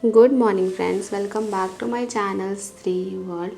Good morning friends, welcome back to my channel three world.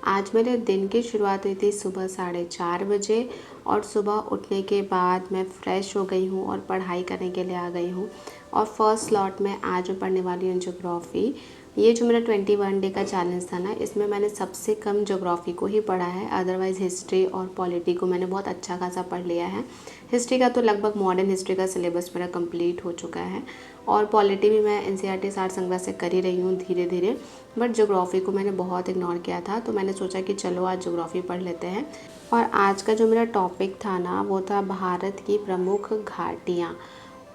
आज मेरे दिन की शुरुआत हुई थी सुबह 4:30 बजे और सुबह उठने के बाद मैं फ़्रेश हो गई हूँ और पढ़ाई करने के लिए आ गई हूँ। और फर्स्ट स्लॉट में आज मैं पढ़ने वाली हूँ ज्योग्राफ़ी। ये जो मेरा 21 डे का चैलेंज था ना, इसमें मैंने सबसे कम ज्योग्राफ़ी को ही पढ़ा है। अदरवाइज़ हिस्ट्री और पॉलिटी को मैंने बहुत अच्छा खासा पढ़ लिया है। हिस्ट्री का तो लगभग मॉडर्न हिस्ट्री का सिलेबस मेरा कंप्लीट हो चुका है और पॉलिटी भी मैं एनसीईआरटी सार संग्रह से कर ही रही हूँ धीरे धीरे। बट ज्योग्राफ़ी को मैंने बहुत इग्नोर किया था, तो मैंने सोचा कि चलो आज ज्योग्राफ़ी पढ़ लेते हैं। और आज का जो मेरा टॉपिक था ना, वो था भारत की प्रमुख घाटियाँ।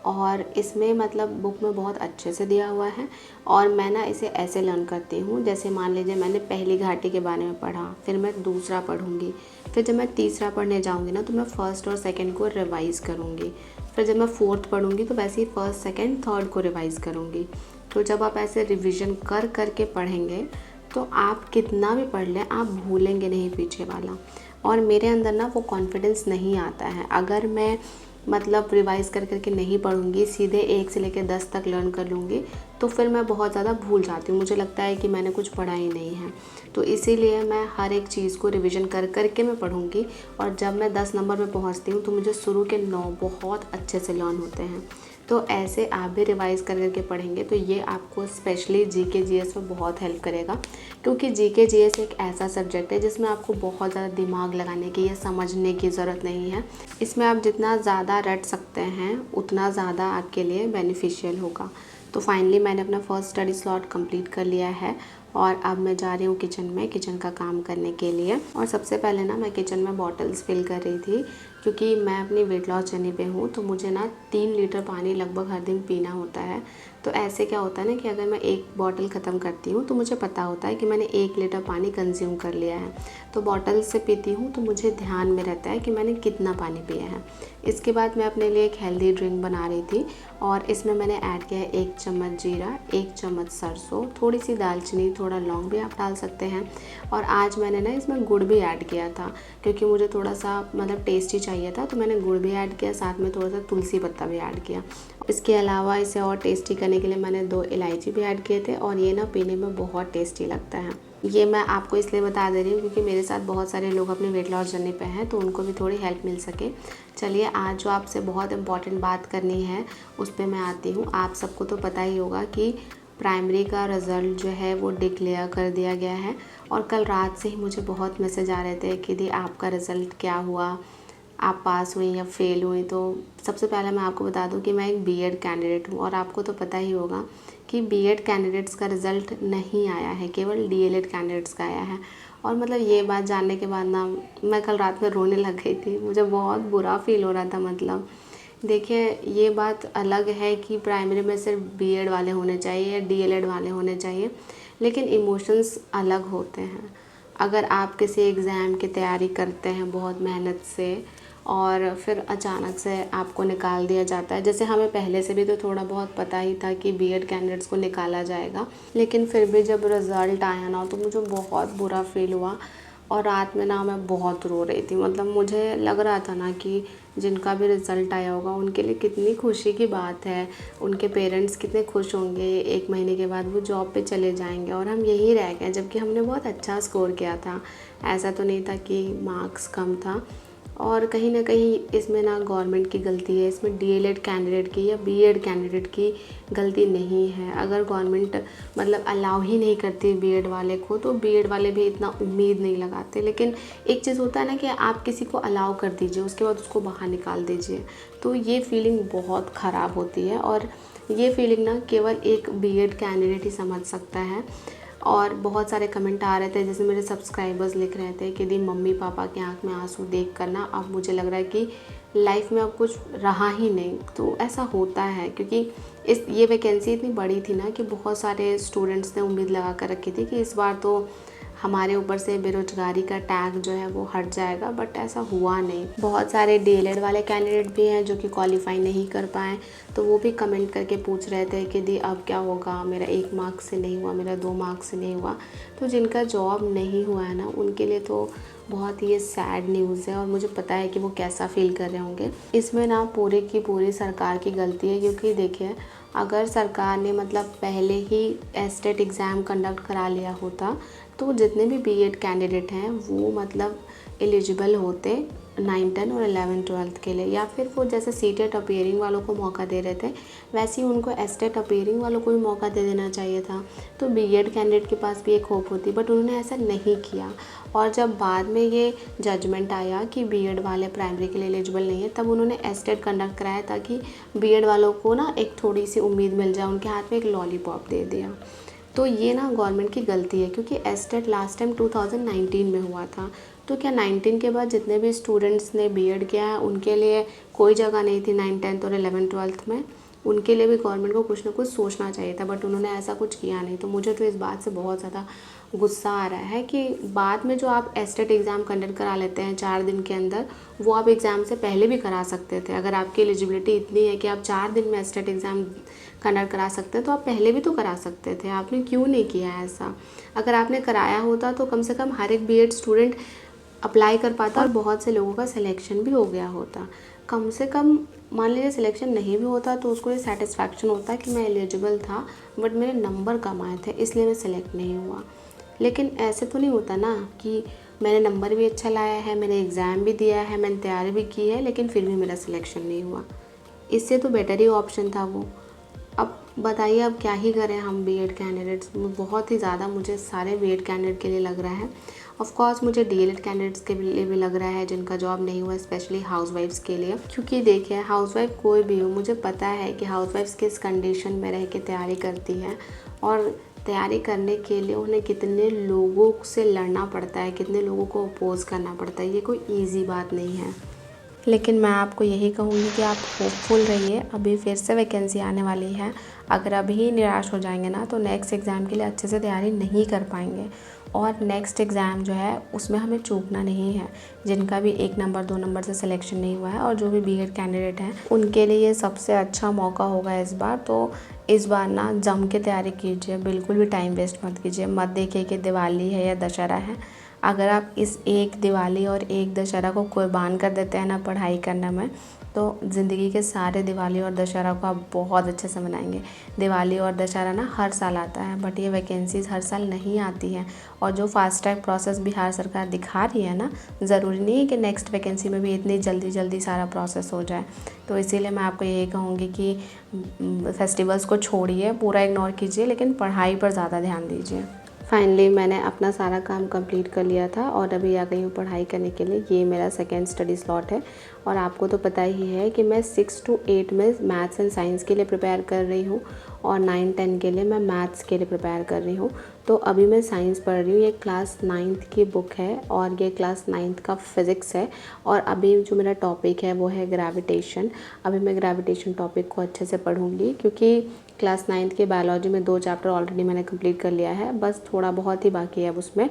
और इसमें मतलब बुक में बहुत अच्छे से दिया हुआ है और मैं ना इसे ऐसे लर्न करती हूँ। जैसे मान लीजिए मैंने पहली घाटी के बारे में पढ़ा, फिर मैं दूसरा पढ़ूँगी, फिर जब मैं तीसरा पढ़ने जाऊँगी ना तो मैं फ़र्स्ट और सेकंड को रिवाइज़ करूँगी। फिर जब मैं फोर्थ पढ़ूँगी तो वैसे ही फर्स्ट सेकंड थर्ड को रिवाइज़ करूँगी। तो जब आप ऐसे रिविज़न कर कर के पढ़ेंगे तो आप कितना भी पढ़ लें, आप भूलेंगे नहीं पीछे वाला। और मेरे अंदर ना वो कॉन्फिडेंस नहीं आता है अगर मैं मतलब रिवाइज़ कर कर के नहीं पढ़ूँगी, सीधे 1 से लेकर 10 तक लर्न कर लूँगी, तो फिर मैं बहुत ज़्यादा भूल जाती हूँ। मुझे लगता है कि मैंने कुछ पढ़ा ही नहीं है। तो इसीलिए मैं हर एक चीज़ को रिवीजन कर कर के मैं पढ़ूँगी और जब मैं 10 नंबर पे पहुँचती हूँ तो मुझे शुरू के 9 बहुत अच्छे से लर्न होते हैं। तो ऐसे आप भी रिवाइज़ कर कर के पढ़ेंगे तो ये आपको स्पेशली जीके जीएस में बहुत हेल्प करेगा, क्योंकि जीके जीएस एक ऐसा सब्जेक्ट है जिसमें आपको बहुत ज़्यादा दिमाग लगाने की या समझने की ज़रूरत नहीं है। इसमें आप जितना ज़्यादा रट सकते हैं उतना ज़्यादा आपके लिए बेनिफिशियल होगा। तो फाइनली मैंने अपना फर्स्ट स्टडी स्लॉट कंप्लीट कर लिया है और अब मैं जा रही हूँ किचन का काम करने के लिए। और सबसे पहले ना मैं किचन में बॉटल्स फिल कर रही थी, क्योंकि मैं अपनी वेट लॉस जर्नी पे हूँ तो मुझे ना 3 लीटर पानी लगभग हर दिन पीना होता है। तो ऐसे क्या होता है ना कि अगर मैं एक बॉटल ख़त्म करती हूँ तो मुझे पता होता है कि मैंने 1 लीटर पानी कंज्यूम कर लिया है। तो बॉटल से पीती हूँ तो मुझे ध्यान में रहता है कि मैंने कितना पानी पिया है। इसके बाद मैं अपने लिए एक हेल्दी ड्रिंक बना रही थी और इसमें मैंने ऐड किया है 1 चम्मच जीरा, 1 चम्मच सरसों, थोड़ी सी दालचीनी, थोड़ा लौंग भी आप डाल सकते हैं। और आज मैंने ना इसमें गुड़ भी ऐड किया था, क्योंकि मुझे थोड़ा सा मतलब टेस्टी चाहिए था, तो मैंने गुड़ भी ऐड किया, साथ में थोड़ा सा तुलसी पत्ता भी ऐड किया। इसके अलावा इसे और टेस्टी करने के लिए मैंने 2 इलायची भी ऐड किए थे और ये ना पीने में बहुत टेस्टी लगता है। ये मैं आपको इसलिए बता दे रही हूँ क्योंकि मेरे साथ बहुत सारे लोग अपने वेट लॉस जर्नी पे हैं, तो उनको भी थोड़ी हेल्प मिल सके। चलिए, आज जो आपसे बहुत इम्पॉर्टेंट बात करनी है उस पर मैं आती हूँ। आप सबको तो पता ही होगा कि प्राइमरी का रिज़ल्ट जो है वो डिक्लेयर कर दिया गया है और कल रात से ही मुझे बहुत मैसेज आ रहे थे कि दी आपका रिज़ल्ट क्या हुआ, आप पास हुई या फेल हुई। तो सबसे पहले मैं आपको बता दूं कि मैं एक बीएड कैंडिडेट हूं और आपको तो पता ही होगा कि बीएड कैंडिडेट्स का रिज़ल्ट नहीं आया है, केवल डीएलएड कैंडिडेट्स का आया है। और मतलब ये बात जानने के बाद ना मैं कल रात में रोने लग गई थी, मुझे बहुत बुरा फील हो रहा था। मतलब देखिए, ये बात अलग है कि प्राइमरी में सिर्फ बीएड वाले होने चाहिए या डीएलएड वाले होने चाहिए, लेकिन इमोशंस अलग होते हैं। अगर आप किसी एग्ज़ाम की तैयारी करते हैं बहुत मेहनत से और फिर अचानक से आपको निकाल दिया जाता है, जैसे हमें पहले से भी तो थोड़ा बहुत पता ही था कि बीएड कैंडिडेट्स को निकाला जाएगा, लेकिन फिर भी जब रिज़ल्ट आया ना तो मुझे बहुत बुरा फील हुआ और रात में ना मैं बहुत रो रही थी। मतलब मुझे लग रहा था ना कि जिनका भी रिज़ल्ट आया होगा उनके लिए कितनी खुशी की बात है, उनके पेरेंट्स कितने खुश होंगे, 1 महीने के बाद वो जॉब पे चले जाएंगे और हम यहीं रह गए, जबकि हमने बहुत अच्छा स्कोर किया था। ऐसा तो नहीं था कि मार्क्स कम था। और कहीं ना कहीं इसमें ना गवर्नमेंट की गलती है, इसमें डीएलएड कैंडिडेट की या बीएड कैंडिडेट की गलती नहीं है। अगर गवर्नमेंट मतलब अलाउ ही नहीं करती बीएड वाले को तो बीएड वाले भी इतना उम्मीद नहीं लगाते। लेकिन एक चीज़ होता है ना कि आप किसी को अलाउ कर दीजिए, उसके बाद उसको बाहर निकाल दीजिए, तो ये फीलिंग बहुत ख़राब होती है। और ये फीलिंग ना केवल एक बीएड कैंडिडेट ही समझ सकता है। और बहुत सारे कमेंट आ रहे थे, जैसे मेरे सब्सक्राइबर्स लिख रहे थे कि दी मम्मी पापा की आंख में आंसू देख कर ना अब मुझे लग रहा है कि लाइफ में अब कुछ रहा ही नहीं। तो ऐसा होता है क्योंकि ये वैकेंसी इतनी बड़ी थी ना कि बहुत सारे स्टूडेंट्स ने उम्मीद लगा कर रखी थी कि इस बार तो हमारे ऊपर से बेरोजगारी का टैग जो है वो हट जाएगा, बट ऐसा हुआ नहीं। बहुत सारे डीएलएड वाले कैंडिडेट भी हैं जो कि क्वालिफाई नहीं कर पाए, तो वो भी कमेंट करके पूछ रहे थे कि दी अब क्या होगा, मेरा 1 मार्क्स से नहीं हुआ, मेरा 2 मार्क्स से नहीं हुआ। तो जिनका जॉब नहीं हुआ है ना उनके लिए तो बहुत ही सैड न्यूज़ है और मुझे पता है कि वो कैसा फील कर रहे होंगे। इसमें ना पूरी की पूरी सरकार की गलती है, क्योंकि देखिए अगर सरकार ने मतलब पहले ही एस्टेट एग्ज़ाम कंडक्ट करा लिया होता तो जितने भी बीएड कैंडिडेट हैं वो मतलब एलिजिबल होते 9, 10 और 11, 12 के लिए, या फिर वो जैसे सीटेट अपीयरिंग वालों को मौका दे रहे थे वैसे ही उनको एस्टेट अपीयरिंग वालों को भी मौका दे देना चाहिए था, तो बीएड कैंडिडेट के पास भी एक होप होती। बट उन्होंने ऐसा नहीं किया। और जब बाद में ये जजमेंट आया कि बीएड वाले प्राइमरी के लिए एलिजिबल नहीं है, तब उन्होंने एस्टेट कंडक्ट कराया ताकि बीएड वालों को ना एक थोड़ी सी उम्मीद मिल जाए, उनके हाथ में एक लॉलीपॉप दे दिया। तो ये ना गवर्नमेंट की गलती है, क्योंकि एस्टेट लास्ट टाइम 2019 में हुआ था। तो क्या 19 के बाद जितने भी स्टूडेंट्स ने बीएड किया है उनके लिए कोई जगह नहीं थी 9, 10 और 11, 12 में? उनके लिए भी गवर्नमेंट को कुछ ना कुछ सोचना चाहिए था, बट उन्होंने ऐसा कुछ किया नहीं। तो मुझे तो इस बात से बहुत ज़्यादा गुस्सा आ रहा है कि बाद में जो आप एस्टेट एग्ज़ाम कंडक्ट करा लेते हैं 4 दिन के अंदर, वो आप एग्ज़ाम से पहले भी करा सकते थे। अगर आपकी एलिजिबिलिटी इतनी है कि आप 4 दिन में एस्टेट एग्ज़ाम कंडक्ट करा सकते हैं तो आप पहले भी तो करा सकते थे। आपने क्यों नहीं किया ऐसा? अगर आपने कराया होता तो कम से कम हर एक बीएड स्टूडेंट अप्लाई कर पाता और बहुत से लोगों का सिलेक्शन भी हो गया होता। कम से कम मान लीजिए सिलेक्शन नहीं भी होता तो उसको ये सेटिस्फैक्शन होता कि मैं एलिजिबल था बट मेरे नंबर कम आए थे इसलिए मैं सिलेक्ट नहीं हुआ। लेकिन ऐसे तो नहीं होता ना कि मैंने नंबर भी अच्छा लाया है, मैंने एग्ज़ाम भी दिया है, मैंने तैयारी भी की है, लेकिन फिर भी मेरा सिलेक्शन नहीं हुआ। इससे तो बेटर ही ऑप्शन था वो। अब बताइए अब क्या ही करें हम बीएड कैंडिडेट्स। बहुत ही ज़्यादा मुझे सारे बीएड कैंडिडेट के लिए लग रहा है। ऑफ कोर्स मुझे डीएलएड कैंडिडेट्स के लिए भी लग रहा है जिनका जॉब नहीं हुआ, स्पेशली हाउसवाइफ्स के लिए। क्योंकि देखिए हाउसवाइफ कोई भी हो, मुझे पता है कि हाउसवाइफ्स किस कंडीशन में रह के तैयारी करती हैं और तैयारी करने के लिए उन्हें कितने लोगों से लड़ना पड़ता है, कितने लोगों को अपोज़ करना पड़ता है। ये कोई ईजी बात नहीं है। लेकिन मैं आपको यही कहूँगी कि आप होपफुल रहिए, अभी फिर से वैकेंसी आने वाली है। अगर अभी निराश हो जाएंगे ना तो नेक्स्ट एग्ज़ाम के लिए अच्छे से तैयारी नहीं कर पाएंगे। और नेक्स्ट एग्ज़ाम जो है उसमें हमें चूकना नहीं है। जिनका भी 1 नंबर 2 नंबर से सिलेक्शन नहीं हुआ है और जो भी बीएड कैंडिडेट हैं उनके लिए ये सबसे अच्छा मौका होगा इस बार। तो इस बार ना जम के तैयारी कीजिए, बिल्कुल भी टाइम वेस्ट मत कीजिए। मत देखिए कि दिवाली है या दशहरा है। अगर आप इस एक दिवाली और एक दशहरा को कुर्बान कर देते हैं ना पढ़ाई करने में, तो ज़िंदगी के सारे दिवाली और दशहरा को आप बहुत अच्छे से मनाएंगे। दिवाली और दशहरा ना हर साल आता है, बट ये वैकेंसीज़ हर साल नहीं आती हैं। और जो फास्ट ट्रैक प्रोसेस बिहार सरकार दिखा रही है ना, ज़रूरी नहीं है कि नेक्स्ट वैकेंसी में भी इतनी जल्दी जल्दी सारा प्रोसेस हो जाए। तो इसीलिए मैं आपको यही कहूँगी कि फेस्टिवल्स को छोड़िए, पूरा इग्नोर कीजिए, लेकिन पढ़ाई पर ज़्यादा ध्यान दीजिए। फाइनली मैंने अपना सारा काम कंप्लीट कर लिया था और अभी आ गई हूँ पढ़ाई करने के लिए। ये मेरा सेकेंड स्टडी स्लॉट है और आपको तो पता ही है कि मैं 6 to 8 में मैथ्स एंड साइंस के लिए प्रिपेयर कर रही हूँ और 9, 10 के लिए मैं मैथ्स के लिए प्रिपेयर कर रही हूँ। तो अभी मैं साइंस पढ़ रही हूँ। ये क्लास 9th की बुक है और ये क्लास 9th का फिज़िक्स है। और अभी जो मेरा टॉपिक है वो है ग्रेविटेशन। अभी मैं ग्रेविटेशन टॉपिक को अच्छे से पढ़ूँगी क्योंकि क्लास 9th के बायोलॉजी में 2 चैप्टर ऑलरेडी मैंने कंप्लीट कर लिया है, बस थोड़ा बहुत ही बाकी है उसमें।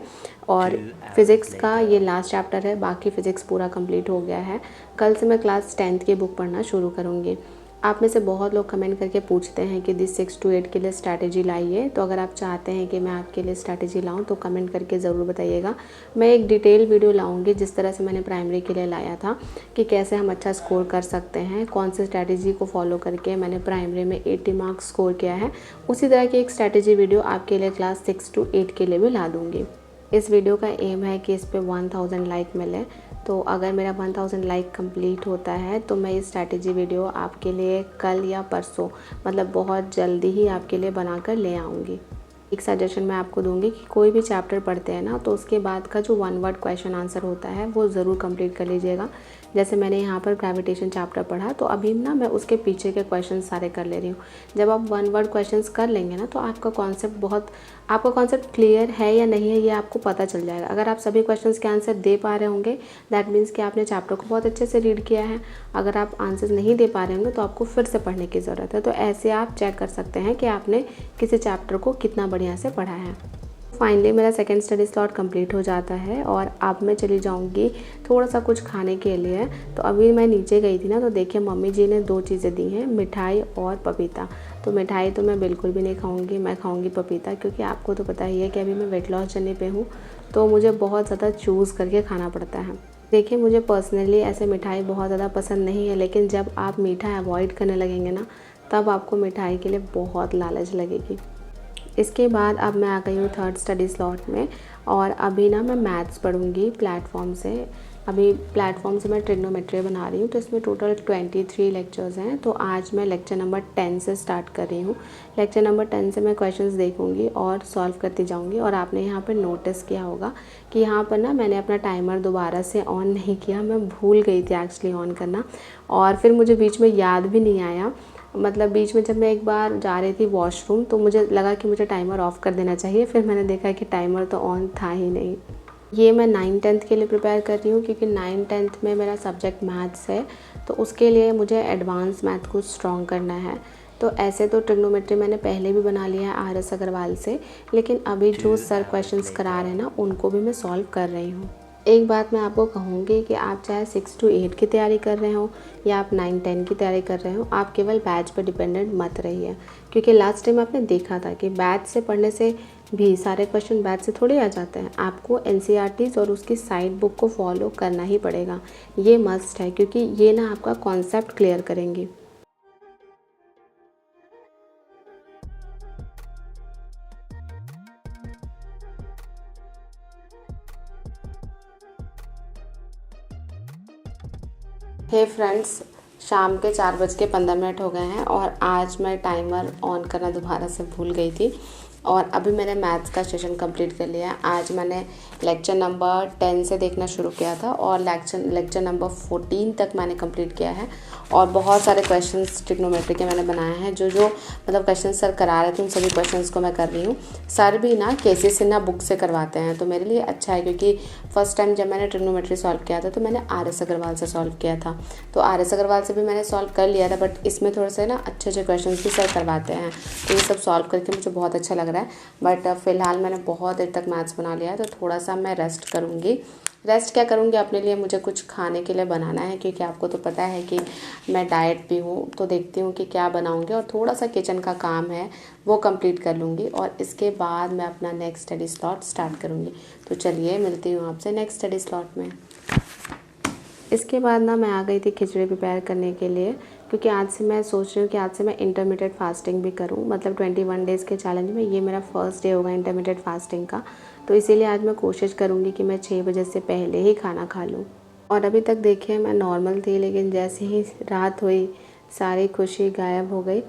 और फिज़िक्स का ये लास्ट चैप्टर है, बाकी फ़िज़िक्स पूरा कंप्लीट हो गया है। कल से मैं क्लास 10th की बुक पढ़ना शुरू करूँगी। आप में से बहुत लोग कमेंट करके पूछते हैं कि 6 to 8 के लिए स्ट्रैटेजी लाइए। तो अगर आप चाहते हैं कि मैं आपके लिए स्ट्रैटेजी लाऊं तो कमेंट करके ज़रूर बताइएगा। मैं एक डिटेल वीडियो लाऊंगी जिस तरह से मैंने प्राइमरी के लिए लाया था कि कैसे हम अच्छा स्कोर कर सकते हैं, कौन सी स्ट्रैटेजी को फॉलो करके मैंने प्राइमरी में 80 मार्क्स स्कोर किया है। उसी तरह की एक स्ट्रैटेजी वीडियो आपके लिए क्लास 6 to 8 के लिए भी ला दूँगी। इस वीडियो का एम है कि इस पर 1000 लाइक मिले। तो अगर मेरा 1000 लाइक कंप्लीट होता है तो मैं ये स्ट्रैटेजी वीडियो आपके लिए कल या परसों, मतलब बहुत जल्दी ही आपके लिए बनाकर ले आऊँगी। एक सजेशन मैं आपको दूंगी कि कोई भी चैप्टर पढ़ते हैं ना तो उसके बाद का जो 1 वर्ड क्वेश्चन आंसर होता है वो ज़रूर कंप्लीट कर लीजिएगा। जैसे मैंने यहाँ पर ग्रेविटेशन चैप्टर पढ़ा तो अभी ना मैं उसके पीछे के क्वेश्चन सारे कर ले रही हूँ। जब आप 1 वर्ड क्वेश्चंस कर लेंगे ना तो आपका कॉन्सेप्ट क्लियर है या नहीं है ये आपको पता चल जाएगा। अगर आप सभी क्वेश्चंस के आंसर दे पा रहे होंगे दैट मीन्स कि आपने चैप्टर को बहुत अच्छे से रीड किया है। अगर आप आंसर्स नहीं दे पा रहे होंगे तो आपको फिर से पढ़ने की ज़रूरत है। तो ऐसे आप चेक कर सकते हैं कि आपने किसी चैप्टर को कितना बढ़िया से पढ़ा है। फाइनली मेरा सेकेंड स्टडी स्लॉट कंप्लीट हो जाता है और अब मैं चली जाऊंगी थोड़ा सा कुछ खाने के लिए। तो अभी मैं नीचे गई थी ना तो देखिए मम्मी जी ने 2 चीज़ें दी हैं, मिठाई और पपीता। तो मिठाई तो मैं बिल्कुल भी नहीं खाऊंगी, मैं खाऊंगी पपीता, क्योंकि आपको तो पता ही है कि अभी मैं वेट लॉस जर्नी पे हूँ तो मुझे बहुत ज़्यादा चूज़ करके खाना पड़ता है। देखिए मुझे पर्सनली ऐसे मिठाई बहुत ज़्यादा पसंद नहीं है, लेकिन जब आप मीठा अवॉइड करने लगेंगे ना तब आपको मिठाई के लिए बहुत लालच लगेगी। इसके बाद अब मैं आ गई हूँ थर्ड स्टडी स्लॉट में और अभी ना मैं मैथ्स पढ़ूँगी प्लेटफॉर्म से। अभी प्लेटफॉर्म से मैं ट्रिग्नोमेट्री बना रही हूँ, तो इसमें टोटल 23 लेक्चर्स हैं। तो आज मैं लेक्चर नंबर 10 से स्टार्ट कर रही हूँ। लेक्चर नंबर 10 से मैं क्वेश्चंस देखूँगी और सॉल्व करती जाऊँगी। और आपने यहाँ पर नोटिस किया होगा कि यहाँ पर ना मैंने अपना टाइमर दोबारा से ऑन नहीं किया, मैं भूल गई थी एक्चुअली ऑन करना, और फिर मुझे बीच में याद भी नहीं आया। मतलब बीच में जब मैं एक बार जा रही थी वॉशरूम, तो मुझे लगा कि मुझे टाइमर ऑफ़ कर देना चाहिए, फिर मैंने देखा कि टाइमर तो ऑन था ही नहीं। ये मैं 9th-10th के लिए प्रिपेयर कर रही हूँ, क्योंकि 9th-10th में मेरा सब्जेक्ट मैथ्स है, तो उसके लिए मुझे एडवांस मैथ को स्ट्रॉन्ग करना है। तो ऐसे तो ट्रिग्नोमेट्री मैंने पहले भी बना लिया है RS अग्रवाल से, लेकिन अभी जो सर क्वेश्चंस करा रहे हैं ना, उनको भी मैं सॉल्व कर रही हूँ। एक बात मैं आपको कहूँगी कि आप चाहे 6 to 8 की तैयारी कर रहे हो या आप 9-10 की तैयारी कर रहे हो, आप केवल बैच पर डिपेंडेंट मत रहिए, क्योंकि लास्ट टाइम आपने देखा था कि बैच से पढ़ने से भी सारे क्वेश्चन बैच से थोड़े आ जाते हैं। आपको NCERTs और उसकी साइड बुक को फॉलो करना ही पड़ेगा, ये मस्ट है, क्योंकि ये ना आपका कॉन्सेप्ट क्लियर करेंगी। हे फ्रेंड्स, शाम के 4:15 हो गए हैं और आज मैं टाइमर ऑन करना दोबारा से भूल गई थी और अभी मैंने मैथ्स का सेशन कंप्लीट कर लिया है। आज मैंने लेक्चर नंबर 10 से देखना शुरू किया था और लेक्चर नंबर 14 तक मैंने कंप्लीट किया है और बहुत सारे क्वेश्चंस ट्रिग्नोमेट्री के मैंने बनाए हैं। जो मतलब क्वेश्चन सर करा रहे थे उन सभी क्वेश्चंस को मैं कर रही हूँ। सर भी ना केसी सिन्हा बुक से करवाते हैं, तो मेरे लिए अच्छा है, क्योंकि फर्स्ट टाइम जब मैंने ट्रिग्नोमेट्री सॉल्व किया था तो मैंने RS अग्रवाल से सॉल्व किया था, तो RS अग्रवाल से भी मैंने सॉल्व कर लिया था, बट इसमें थोड़े से ना अच्छे अच्छे क्वेश्चन भी सर करवाते हैं, तो ये सब सॉल्व करके मुझे बहुत अच्छा लग रहा है। बट फ़िलहाल मैंने बहुत देर तक मैथ्स बना लिया है, तो थोड़ा सा मैं रेस्ट करूँगी। रेस्ट क्या करूँगी, अपने लिए मुझे कुछ खाने के लिए बनाना है, क्योंकि आपको तो पता है कि मैं डाइट भी हूँ, तो देखती हूँ कि क्या बनाऊँगी और थोड़ा सा किचन का काम है वो कंप्लीट कर लूँगी और इसके बाद मैं अपना नेक्स्ट स्टडी स्लॉट स्टार्ट करूँगी। तो चलिए मिलती हूँ आपसे नेक्स्ट स्टडी स्लॉट में। इसके बाद ना मैं आ गई थी खिचड़ी प्रिपेयर करने के लिए, क्योंकि आज से मैं सोच रही हूँ कि आज से मैं इंटरमीडिएट फास्टिंग भी करूँ। मतलब 21 डेज़ के चैलेंज में ये मेरा फर्स्ट डे होगा इंटरमीडिएट फास्टिंग का, तो इसीलिए आज मैं कोशिश करूँगी कि मैं 6 बजे से पहले ही खाना खा लूँ। और अभी तक देखिए मैं नॉर्मल थी, लेकिन जैसे ही रात हुई सारी खुशी गायब हो गई।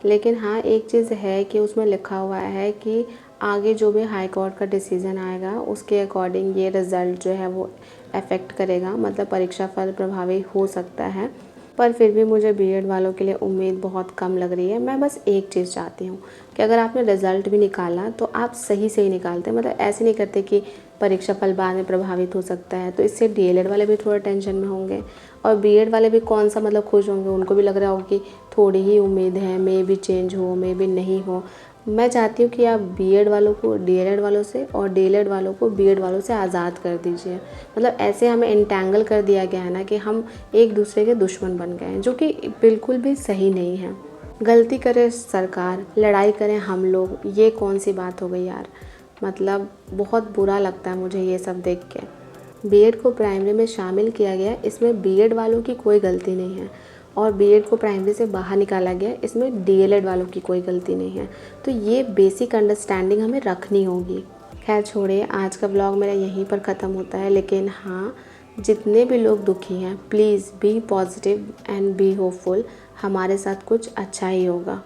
लेकिन हाँ, एक चीज़ है कि उसमें लिखा हुआ है कि आगे जो भी हाई कोर्ट का डिसीज़न आएगा उसके अकॉर्डिंग ये रिज़ल्ट जो है वो अफेक्ट करेगा, मतलब परीक्षा फल प्रभावी हो सकता है। पर फिर भी मुझे बीएड वालों के लिए उम्मीद बहुत कम लग रही है। मैं बस एक चीज़ चाहती हूँ कि अगर आपने रिज़ल्ट भी निकाला तो आप सही से ही निकालते, मतलब ऐसे नहीं करते कि परीक्षा फल बाद में प्रभावित हो सकता है। तो इससे डीएलएड वाले भी थोड़ा टेंशन में होंगे और बीएड वाले भी कौन सा मतलब खुश होंगे, उनको भी लग रहा होगा कि थोड़ी ही उम्मीद है, मे भी चेंज हो मे भी नहीं हो। मैं चाहती हूँ कि आप बीएड वालों को डीएलएड वालों से और डीएलएड वालों को बीएड वालों से आज़ाद कर दीजिए। मतलब ऐसे हमें इंटैंगल कर दिया गया है ना कि हम एक दूसरे के दुश्मन बन गए हैं, जो कि बिल्कुल भी सही नहीं है। गलती करे सरकार, लड़ाई करें हम लोग, ये कौन सी बात हो गई यार। मतलब बहुत बुरा लगता है मुझे ये सब देख के। बीएड को प्राइमरी में शामिल किया गया, इसमें बीएड वालों की कोई गलती नहीं है, और बीएड को प्राइमरी से बाहर निकाला गया, इसमें डीएलएड वालों की कोई गलती नहीं है। तो ये बेसिक अंडरस्टैंडिंग हमें रखनी होगी। खैर छोड़िए, आज का व्लॉग मेरा यहीं पर ख़त्म होता है, लेकिन हाँ, जितने भी लोग दुखी हैं please be positive and be hopeful, हमारे साथ कुछ अच्छा ही होगा।